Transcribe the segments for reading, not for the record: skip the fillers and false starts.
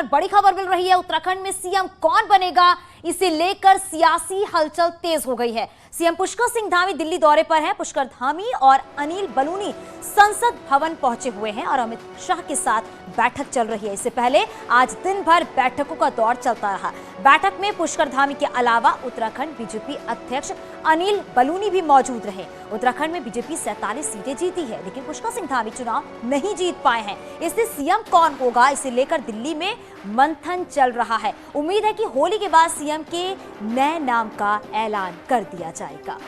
बड़ी खबर मिल रही है, उत्तराखंड में सीएम कौन बनेगा, इसे लेकर सियासी हलचल तेज हो गई है। सीएम पुष्कर सिंह धामी दिल्ली दौरे पर हैं। पुष्कर धामी और अनिल बलूनी संसद भवन पहुंचे हुए हैं और अमित शाह के साथ बैठक चल रही है। इससे पहले आज दिन भर बैठकों का दौर चलता रहा। बैठक में पुष्कर धामी के अलावा उत्तराखंड बीजेपी अध्यक्ष अनिल बलूनी भी मौजूद रहे। उत्तराखंड में बीजेपी 47 सीटें जीती है, लेकिन पुष्कर सिंह धामी चुनाव नहीं जीत पाए हैं। इसलिए सीएम कौन होगा, इसे लेकर दिल्ली में मंथन चल रहा है। उम्मीद है कि होली के बाद सीएम के नए नाम का ऐलान कर दिया जाएगा।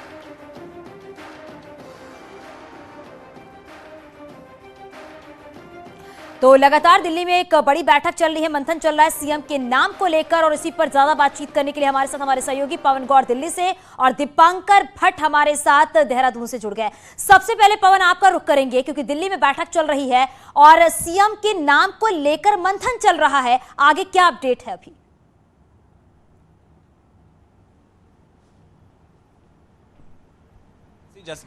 तो लगातार दिल्ली में एक बड़ी बैठक चल रही है, मंथन चल रहा है सीएम के नाम को लेकर, और इसी पर ज्यादा बातचीत करने के लिए हमारे साथ हमारे सहयोगी पवन गौर दिल्ली से और दीपांकर भट्ट हमारे साथ देहरादून से जुड़ गए। सबसे पहले पवन आपका रुख करेंगे, क्योंकि दिल्ली में बैठक चल रही है और सीएम के नाम को लेकर मंथन चल रहा है, आगे क्या अपडेट है अभी?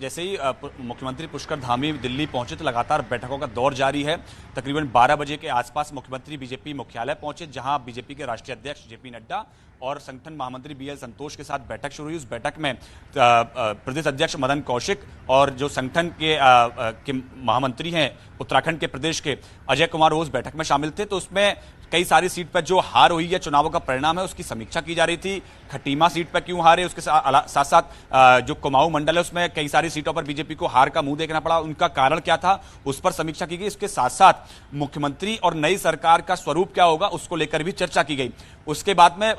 जैसे ही मुख्यमंत्री पुष्कर धामी दिल्ली पहुंचे तो लगातार बैठकों का दौर जारी है। तकरीबन 12 बजे के आसपास मुख्यमंत्री बीजेपी मुख्यालय पहुंचे, जहां बीजेपी के राष्ट्रीय अध्यक्ष जेपी नड्डा और संगठन महामंत्री बीएल संतोष के साथ बैठक शुरू हुई। उस बैठक में प्रदेश अध्यक्ष मदन कौशिक और जो संगठन के महामंत्री हैं उत्तराखंड के प्रदेश के अजय कुमार, वो उस बैठक में शामिल थे। तो उसमें कई सारी सीट पर जो हार हुई है, चुनावों का परिणाम है, उसकी समीक्षा की जा रही थी। खटीमा सीट पर क्यों हारे, उसके साथ साथ जो कुमाऊं मंडल है उसमें कई सारी सीटों पर बीजेपी को हार का मुंह देखना पड़ा, उनका कारण क्या था, उस पर समीक्षा की गई। इसके साथ साथ मुख्यमंत्री और नई सरकार का स्वरूप क्या होगा, उसको लेकर भी चर्चा की गई। उसके बाद में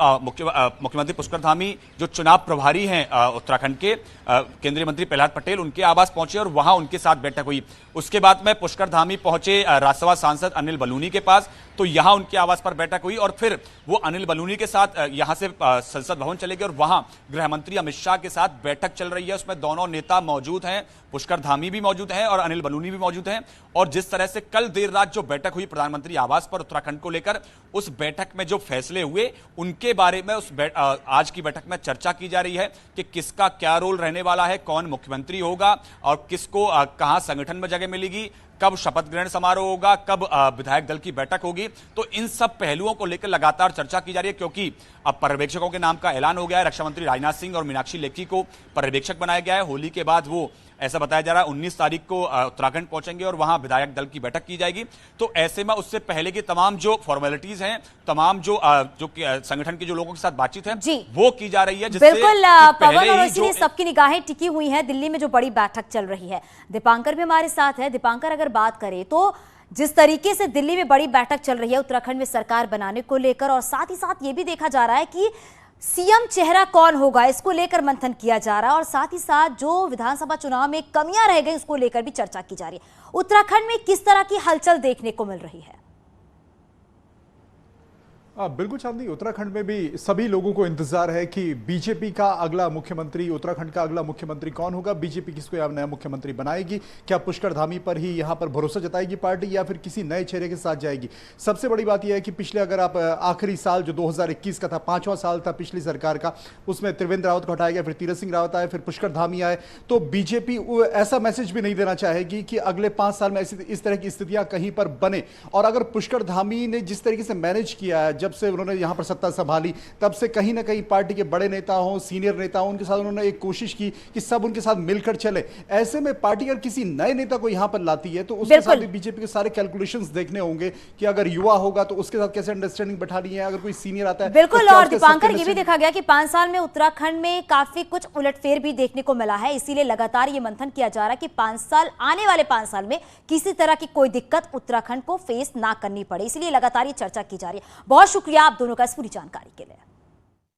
मुख्यमंत्री पुष्कर धामी जो चुनाव प्रभारी हैं उत्तराखंड के, केंद्रीय मंत्री प्रहलाद पटेल, उनके आवास पहुंचे और वहां उनके साथ बैठक हुई। उसके बाद में पुष्कर धामी पहुंचे राज्यसभा सांसद अनिल बलूनी के पास, तो यहां उनके आवास पर बैठक हुई और फिर वो अनिल बलूनी के साथ यहां से संसद भवन चले गए और वहां गृह मंत्री अमित शाह के साथ बैठक चल रही है। उसमें दोनों नेता मौजूद हैं, पुष्कर धामी भी मौजूद हैं और अनिल बलूनी भी मौजूद हैं। और जिस तरह से कल देर रात जो बैठक हुई प्रधानमंत्री आवास पर उत्तराखंड को लेकर, उस बैठक में जो फैसले हुए उनके बारे में आज की बैठक में चर्चा की जा रही है कि किसका क्या रोल रहने वाला है, कौन मुख्यमंत्री होगा और किसको कहां संगठन में जगह मिलेगी, कब शपथ ग्रहण समारोह होगा, कब विधायक दल की बैठक होगी। तो इन सब पहलुओं को लेकर लगातार चर्चा की जा रही है, क्योंकि अब पर्यवेक्षकों के नाम का ऐलान हो गया है। रक्षा मंत्री राजनाथ सिंह और मीनाक्षी लेखी को पर्यवेक्षक बनाया गया है। होली के बाद वो, ऐसा बताया जा रहा है, 19 तारीख को उत्तराखंड पहुंचेंगे और वहां विधायक दल की बैठक की जाएगी। तो ऐसे में उससे पहले की तमाम जो फॉर्मेलिटीज हैं, तमाम जो संगठन के जो लोगों के साथ बातचीत है, वो की जा रही है। बिल्कुल पवन, और इसलिए सबकी निगाहें टिकी हुई हैं दिल्ली में जो बड़ी बैठक चल रही है। दीपांकर भी हमारे साथ है। दीपांकर, अगर बात करें तो जिस तरीके से दिल्ली में बड़ी बैठक चल रही है उत्तराखंड में सरकार बनाने को लेकर, और साथ ही साथ ये भी देखा जा रहा है कि सीएम चेहरा कौन होगा, इसको लेकर मंथन किया जा रहा है, और साथ ही साथ जो विधानसभा चुनाव में कमियां रह गई उसको लेकर भी चर्चा की जा रही है। उत्तराखंड में किस तरह की हलचल देखने को मिल रही है? बिल्कुल चांदनी, उत्तराखंड में भी सभी लोगों को इंतजार है कि बीजेपी का अगला मुख्यमंत्री, उत्तराखंड का अगला मुख्यमंत्री कौन होगा। बीजेपी किसको यहाँ नया मुख्यमंत्री बनाएगी? क्या पुष्कर धामी पर ही यहाँ पर भरोसा जताएगी पार्टी, या फिर किसी नए चेहरे के साथ जाएगी? सबसे बड़ी बात यह है कि पिछले, अगर आप आखिरी साल जो 2021 का था, 5वां साल था पिछली सरकार का, उसमें त्रिवेंद्र रावत को हटाया गया, फिर तीरथ सिंह रावत आए, फिर पुष्कर धामी आए। तो बीजेपी ऐसा मैसेज भी नहीं देना चाहेगी कि अगले 5 साल में इस तरह की स्थितियां कहीं पर बने। और अगर पुष्कर धामी ने जिस तरीके से मैनेज किया है, जब से उन्होंने यहां पर सत्ता संभाली, तब से कहीं ना कहीं पार्टी के बड़े नेता हों, सीनियर नेता हों, उनके साथ उन्होंने एक कोशिश की कि सब उनके साथ मिलकर चले। ऐसे में पार्टी अगर किसी नए नेता को यहां पर लाती है तो उसके साथ भी बीजेपी के सारे कैलकुलेशंस देखने होंगे कि अगर युवा होगा तो उसके साथ कैसे अंडरस्टैंडिंग बैठानी है, अगर कोई सीनियर आता है। बिल्कुल, और दीपांकर, ये भी देखा गया कि 5 साल में उत्तराखंड में काफी कुछ उलटफेर भी देखने को मिला है। इसीलिए लगातार ये मंथन किया जा रहा है कि 5 साल, आने वाले 5 साल में किसी तरह की कोई दिक्कत उत्तराखंड को फेस ना करनी पड़े, इसलिए लगातार ये चर्चा की जा रही है। बहुत शुक्रिया आप दोनों का इस पूरी जानकारी के लिए।